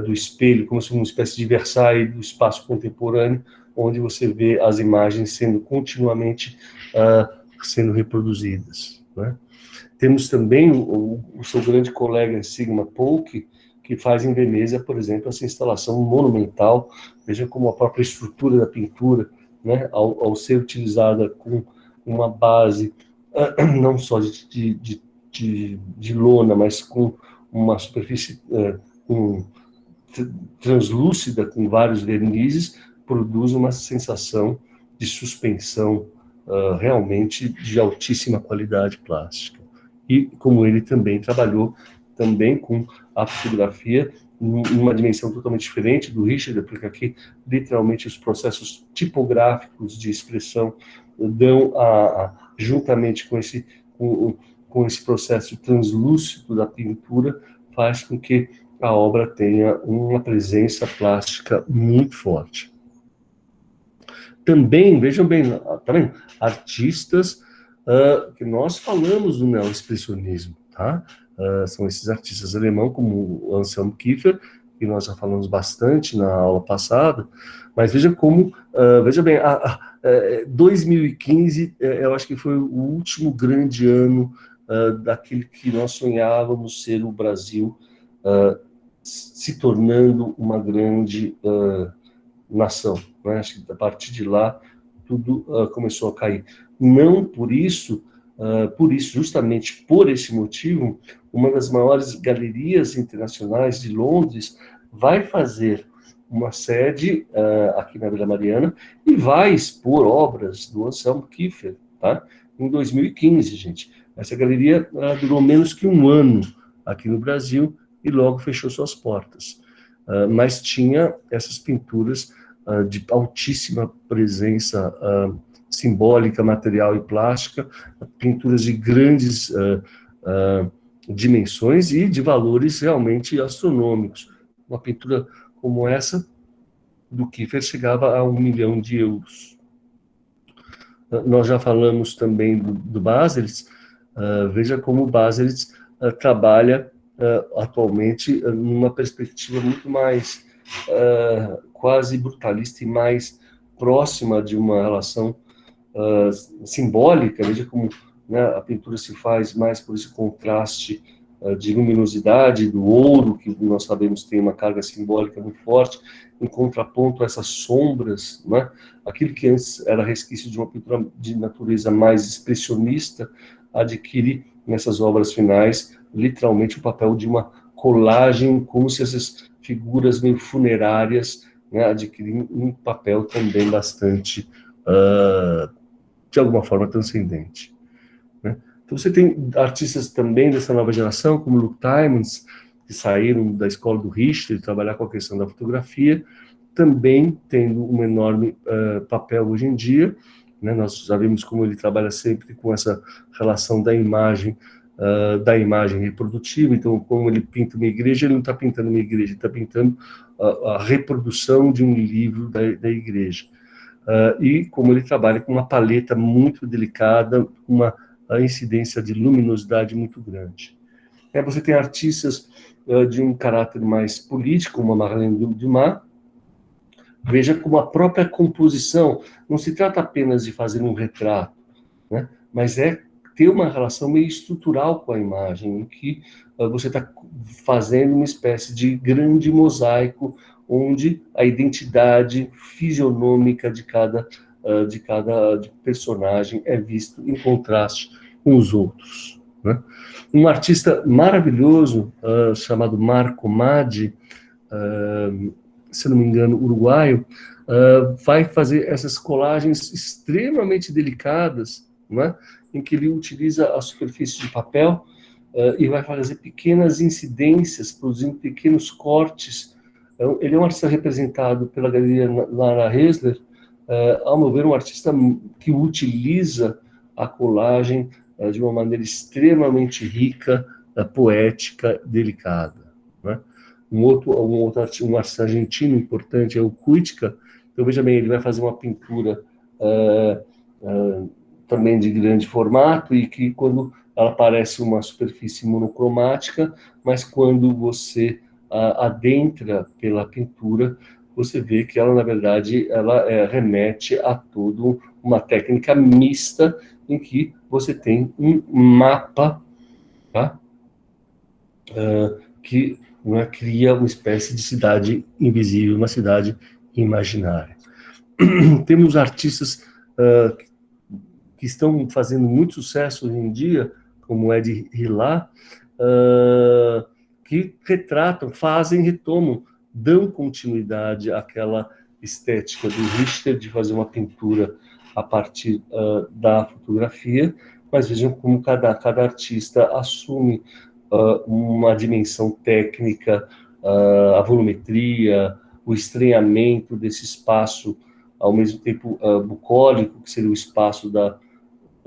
do espelho, como se fosse uma espécie de Versailles do espaço contemporâneo, onde você vê as imagens sendo continuamente sendo reproduzidas, né? Temos também o seu grande colega Sigmund Polke, que faz em Veneza, por exemplo, essa instalação monumental. Veja como a própria estrutura da pintura, né, ao ser utilizada com uma base não só de lona, mas com uma superfície translúcida, com vários vernizes, produz uma sensação de suspensão realmente de altíssima qualidade plástica. E como ele também trabalhou também com a fotografia numa dimensão totalmente diferente do Richard, porque aqui literalmente os processos tipográficos de expressão dão juntamente com esse processo translúcido da pintura, faz com que a obra tenha uma presença plástica muito forte. Também, vejam bem, tá vendo? Artistas que nós falamos do neoexpressionismo, tá? São esses artistas alemães, como o Anselm Kiefer, que nós já falamos bastante na aula passada, mas veja como, veja bem, 2015, eu acho que foi o último grande ano daquele que nós sonhávamos ser o Brasil, se tornando uma grande nação, né? Acho que a partir de lá tudo começou a cair. Não por isso, justamente por esse motivo, uma das maiores galerias internacionais de Londres vai fazer uma sede aqui na Vila Mariana e vai expor obras do Anselm Kiefer, tá? Em 2015, gente. Essa galeria durou menos que um ano aqui no Brasil e logo fechou suas portas. Mas tinha essas pinturas de altíssima presença simbólica, material e plástica, pinturas de grandes dimensões e de valores realmente astronômicos. Uma pintura como essa do Kiefer chegava a 1 milhão de euros. Nós já falamos também do Baselitz. Veja como o Baselitz trabalha atualmente numa perspectiva muito mais quase brutalista e mais próxima de uma relação simbólica. Veja como, né, a pintura se faz mais por esse contraste de luminosidade do ouro, que nós sabemos tem uma carga simbólica muito forte, em contraponto a essas sombras, né? Aquilo que antes era resquício de uma pintura de natureza mais expressionista, adquire nessas obras finais literalmente o papel de uma colagem, como se essas figuras meio funerárias, né, adquirem um papel também bastante, de alguma forma, transcendente, né? Então você tem artistas também dessa nova geração, como Luc Tuymans, que saíram da escola do Richter, de trabalhar com a questão da fotografia, também tendo um enorme papel hoje em dia, né? Nós já vimos como ele trabalha sempre com essa relação da imagem reprodutiva. Então, como ele pinta uma igreja, ele não está pintando uma igreja, ele está pintando a reprodução de um livro da igreja. E como ele trabalha com uma paleta muito delicada, uma incidência de luminosidade muito grande. Você tem artistas de um caráter mais político, como a Marlene Dumas. Veja como a própria composição não se trata apenas de fazer um retrato, né? Mas é ter uma relação meio estrutural com a imagem, em que você está fazendo uma espécie de grande mosaico, onde a identidade fisionômica de cada personagem é visto em contraste com os outros, né? Um artista maravilhoso, chamado Marco Madi, se não me engano, uruguaio, vai fazer essas colagens extremamente delicadas, né, em que ele utiliza a superfície de papel e vai fazer pequenas incidências, produzindo pequenos cortes. Então, ele é um artista representado pela galeria Lara Hessler, ao meu ver, um artista que utiliza a colagem de uma maneira extremamente rica, poética, delicada, né? Um artista argentino importante é o Kuitka. Então, veja bem, ele vai fazer uma pintura também de grande formato e que, quando ela parece uma superfície monocromática, mas quando você adentra pela pintura, você vê que ela, na verdade, ela remete a toda uma técnica mista em que você tem um mapa, tá? Que cria uma espécie de cidade invisível, uma cidade imaginária. Temos artistas que estão fazendo muito sucesso hoje em dia, como Ed Hillar, que retratam, retomam, dão continuidade àquela estética do Richter de fazer uma pintura a partir da fotografia, mas vejam como cada artista assume uma dimensão técnica, a volumetria, o estranhamento desse espaço, ao mesmo tempo bucólico, que seria o espaço da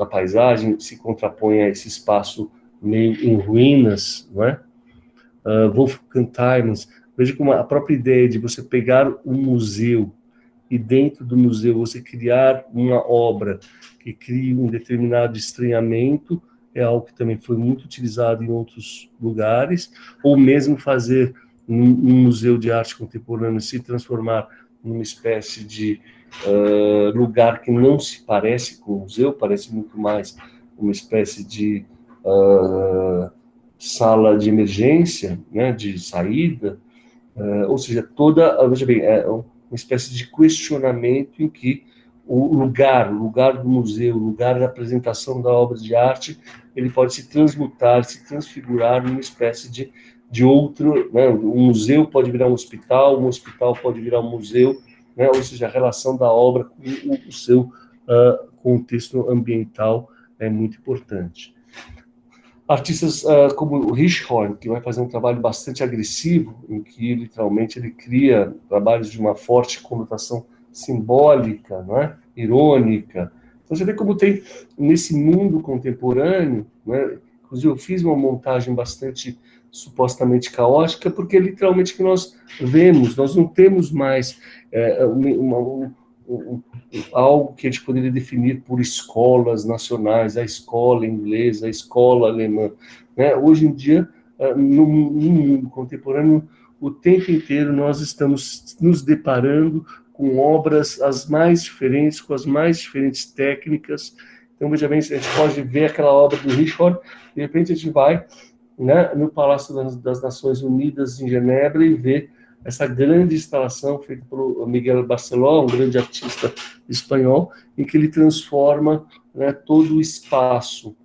paisagem, se contrapõe a esse espaço meio em ruínas, não é? Wolfgang Tiemann, veja como a própria ideia de você pegar um museu e dentro do museu você criar uma obra que crie um determinado estranhamento é algo que também foi muito utilizado em outros lugares, ou mesmo fazer um museu de arte contemporânea se transformar numa espécie de lugar que não se parece com o museu, parece muito mais uma espécie de sala de emergência, né, de saída, ou seja, veja bem, é uma espécie de questionamento em que o lugar do museu, o lugar da apresentação da obra de arte, ele pode se transmutar, se transfigurar numa espécie de outro, né? Um museu pode virar um hospital pode virar um museu, né? Ou seja, a relação da obra com o seu contexto ambiental é muito importante. Artistas como o Hirschhorn, que vai fazer um trabalho bastante agressivo, em que literalmente ele cria trabalhos de uma forte conotação simbólica, não é? Irônica. Então você vê como tem, nesse mundo contemporâneo, né? Inclusive eu fiz uma montagem bastante supostamente caótica, porque literalmente o que nós vemos, nós não temos mais algo que a gente poderia definir por escolas nacionais, a escola inglesa, a escola alemã, né? Hoje em dia, no mundo contemporâneo, o tempo inteiro nós estamos nos deparando com obras as mais diferentes, com as mais diferentes técnicas. Então, veja bem, a gente pode ver aquela obra do Richard, de repente a gente vai, né, no Palácio das Nações Unidas, em Genebra, e vê essa grande instalação feita pelo Miguel Barceló, um grande artista espanhol, em que ele transforma, né, todo o espaço,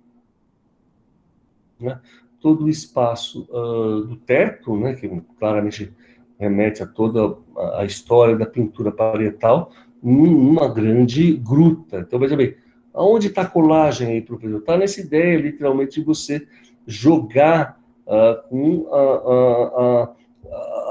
né, do teto, né, que claramente remete a toda a história da pintura parietal, numa grande gruta. Então, veja bem, aonde está a colagem aí, professor? Está nessa ideia, literalmente, de você jogar com a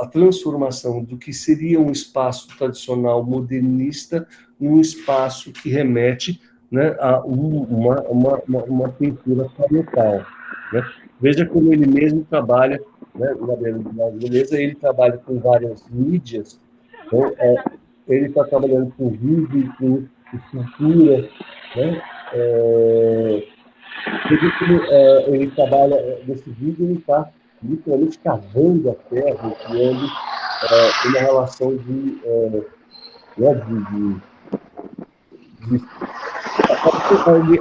transformação do que seria um espaço tradicional modernista num espaço que remete, né, a uma pintura parietal, né? Veja como ele mesmo trabalha, né, na beleza, ele trabalha com várias mídias, então, ele está trabalhando com vídeo, com escultura, né? Veja como ele trabalha nesse vídeo, ele está literalmente cavando a terra, criando uma relação de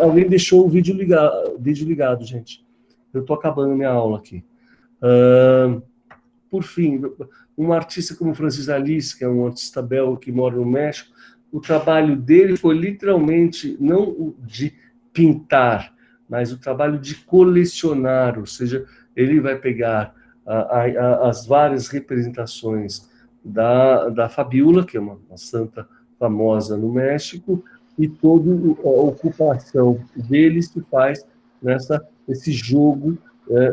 Alguém deixou o vídeo ligado, gente. Eu estou acabando minha aula aqui. Por fim, um artista como Francis Alice, que é um artista belga que mora no México, o trabalho dele foi literalmente não o de pintar, mas o trabalho de colecionar, ou seja, ele vai pegar as várias representações da Fabiola, que é uma santa famosa no México, e toda a ocupação dele se faz nesse jogo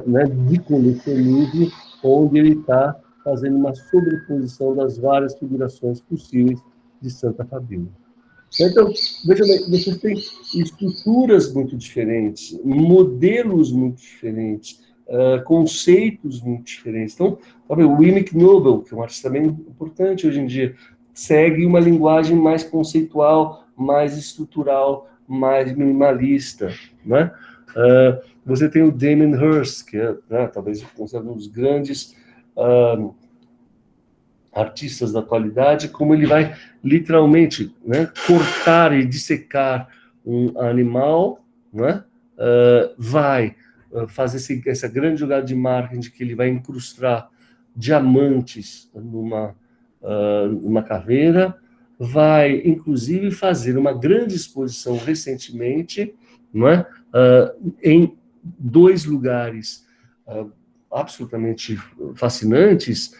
né, de colecionismo, onde ele está fazendo uma sobreposição das várias figurações possíveis de Santa Fabiola. Então, veja bem, você tem estruturas muito diferentes, modelos muito diferentes, conceitos muito diferentes. Então, o Enoch Nobel, que é um artista bem importante hoje em dia, segue uma linguagem mais conceitual, mais estrutural, mais minimalista, né? Você tem o Damien Hirst, que é, né, talvez considerado um dos grandes artistas da atualidade, como ele vai literalmente, né, cortar e dissecar um animal, né, vai fazer essa grande jogada de marketing que ele vai incrustar diamantes numa caveira, vai inclusive fazer uma grande exposição recentemente, não é, em 2 lugares absolutamente fascinantes,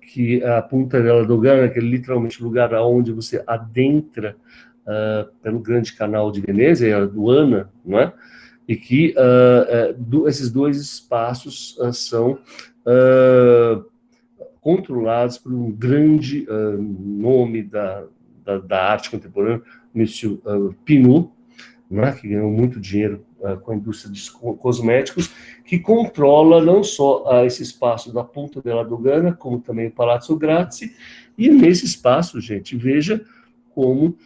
que a Punta della Dogana, que é literalmente o lugar onde você adentra pelo grande canal de Veneza, é a aduana, não é? E que esses 2 espaços são controlados por um grande nome da arte contemporânea, Monsieur Pinault, né, que ganhou muito dinheiro com a indústria de cosméticos, que controla não só esse espaço da Punta della Dogana, como também o Palazzo Grassi, e nesse espaço, gente, veja como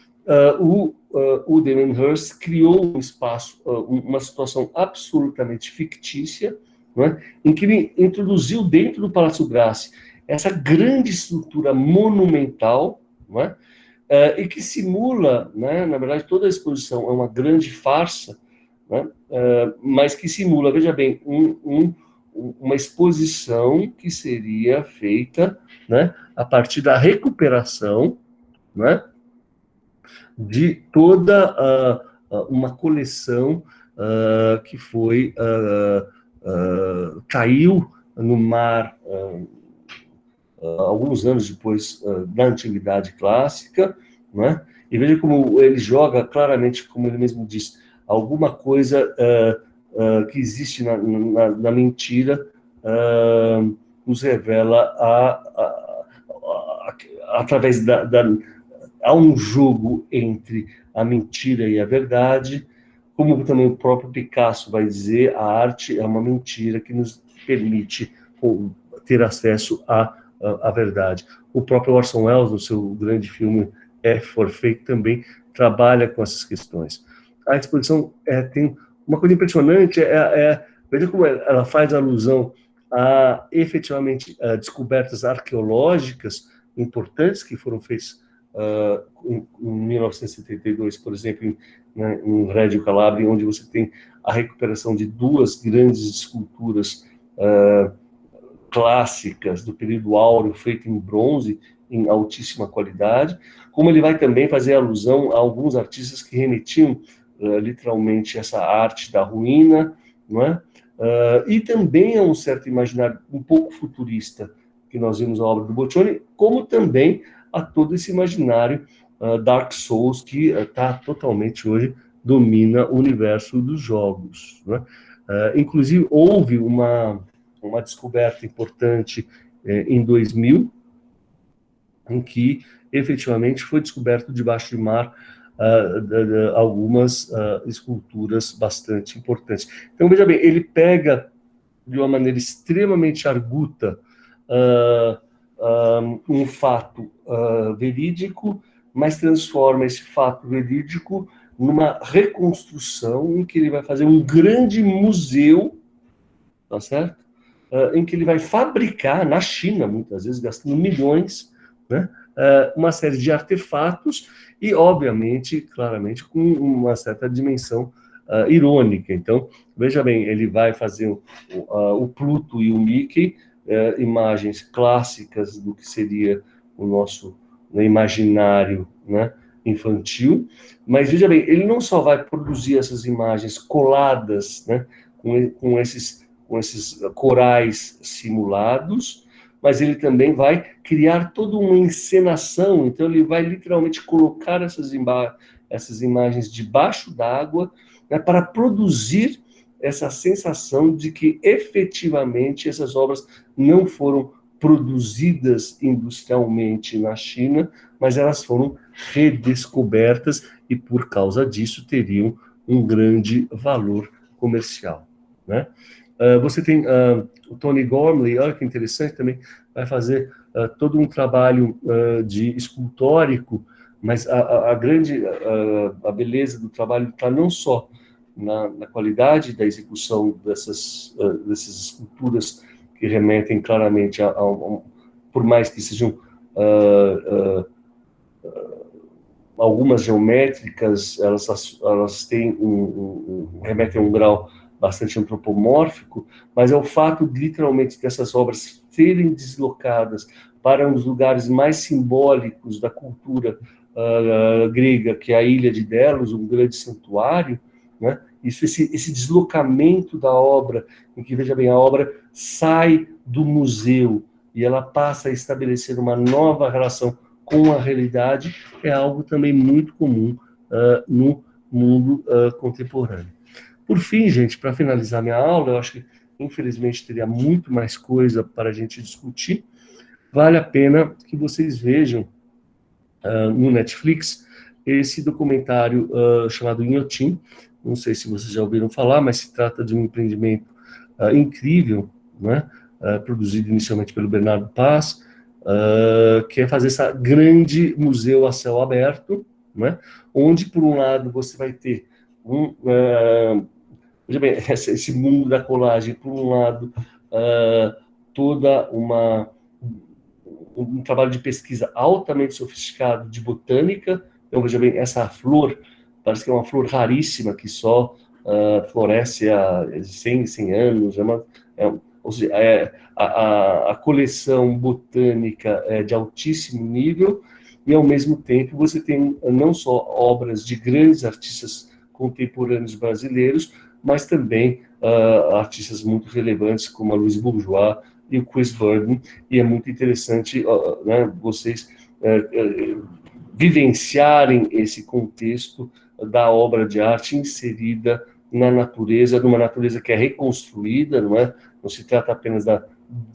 o Damien Hirst criou um espaço, uma situação absolutamente fictícia, né, em que ele introduziu dentro do Palazzo Grassi essa grande estrutura monumental, né, e que simula, né, na verdade, toda a exposição é uma grande farsa, né, mas que simula, veja bem, uma exposição que seria feita, né, a partir da recuperação, né, de toda uma coleção que caiu no mar alguns anos depois da Antiguidade Clássica, né? E veja como ele joga claramente, como ele mesmo diz, alguma coisa que existe na mentira nos revela através há um jogo entre a mentira e a verdade, como também o próprio Picasso vai dizer, a arte é uma mentira que nos permite ter acesso à verdade. O próprio Orson Welles, no seu grande filme F for Fake, também trabalha com essas questões. A exposição tem uma coisa impressionante, veja como ela faz alusão a, efetivamente, descobertas arqueológicas importantes que foram feitas em 1972, por exemplo, em Reggio Calabria, onde você tem a recuperação de 2 grandes esculturas clássicas do período áureo, feito em bronze, em altíssima qualidade, como ele vai também fazer alusão a alguns artistas que remetiam literalmente essa arte da ruína, não é? E também a um certo imaginário um pouco futurista, que nós vimos na obra do Boccioni, como também a todo esse imaginário Dark Souls, que totalmente hoje domina o universo dos jogos, né? Inclusive, houve uma descoberta importante em 2000, em que efetivamente foi descoberto debaixo de mar algumas esculturas bastante importantes. Então, veja bem, ele pega de uma maneira extremamente arguta um fato verídico, mas transforma esse fato verídico numa reconstrução em que ele vai fazer um grande museu, tá certo? Em que ele vai fabricar na China, muitas vezes gastando milhões, né, uma série de artefatos e, obviamente, claramente, com uma certa dimensão irônica. Então, veja bem, ele vai fazer o Pluto e o Mickey, imagens clássicas do que seria o nosso imaginário, né, infantil, mas veja bem, ele não só vai produzir essas imagens coladas, né, com esses corais simulados, mas ele também vai criar toda uma encenação, então ele vai literalmente colocar essas imagens debaixo d'água, né, para produzir essa sensação de que efetivamente essas obras não foram produzidas industrialmente na China, mas elas foram redescobertas e por causa disso teriam um grande valor comercial, né? Você tem o Tony Gormley, olha que interessante, também vai fazer todo um trabalho de escultórico, mas a grande a beleza do trabalho está não só na qualidade da execução dessas esculturas que remetem claramente por mais que sejam algumas geométricas, elas têm remetem a um grau bastante antropomórfico, mas é o fato, literalmente, dessas obras serem deslocadas para um dos lugares mais simbólicos da cultura grega, que é a ilha de Delos, um grande santuário, né? Esse deslocamento da obra, em que, veja bem, a obra sai do museu e ela passa a estabelecer uma nova relação com a realidade, é algo também muito comum no mundo contemporâneo. Por fim, gente, para finalizar minha aula, eu acho que, infelizmente, teria muito mais coisa para a gente discutir. Vale a pena que vocês vejam no Netflix esse documentário chamado Inhotim. Não sei se vocês já ouviram falar, mas se trata de um empreendimento incrível, né? Produzido inicialmente pelo Bernardo Paz, que é fazer esse grande museu a céu aberto, né? Onde, por um lado, você vai ter veja bem, esse mundo da colagem, por um lado, toda um trabalho de pesquisa altamente sofisticado de botânica. Então, veja bem, essa flor, parece que é uma flor raríssima, que só floresce há 100 anos, ou seja, a coleção botânica é de altíssimo nível, e, ao mesmo tempo, você tem não só obras de grandes artistas contemporâneos brasileiros, mas também artistas muito relevantes, como a Louise Bourgeois e o Chris Burden, e é muito interessante né, vocês vivenciarem esse contexto da obra de arte inserida na natureza, numa natureza que é reconstruída, não se trata apenas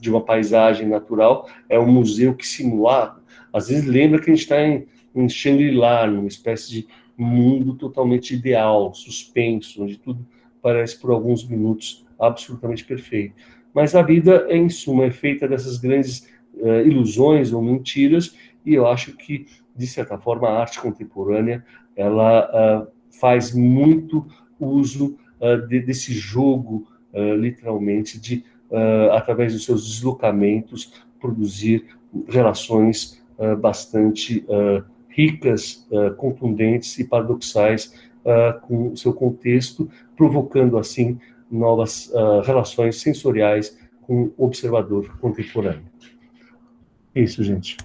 de uma paisagem natural, é um museu que simula, às vezes lembra que a gente está em Shangri-La, numa espécie de mundo totalmente ideal, suspenso, onde tudo parece por alguns minutos absolutamente perfeito. Mas a vida, em suma, é feita dessas grandes ilusões ou mentiras, e eu acho que, de certa forma, a arte contemporânea ela faz muito uso desse jogo, literalmente, de, através dos seus deslocamentos, produzir relações bastante ricas, contundentes e paradoxais com o seu contexto, provocando, assim, novas relações sensoriais com o observador contemporâneo. É isso, gente.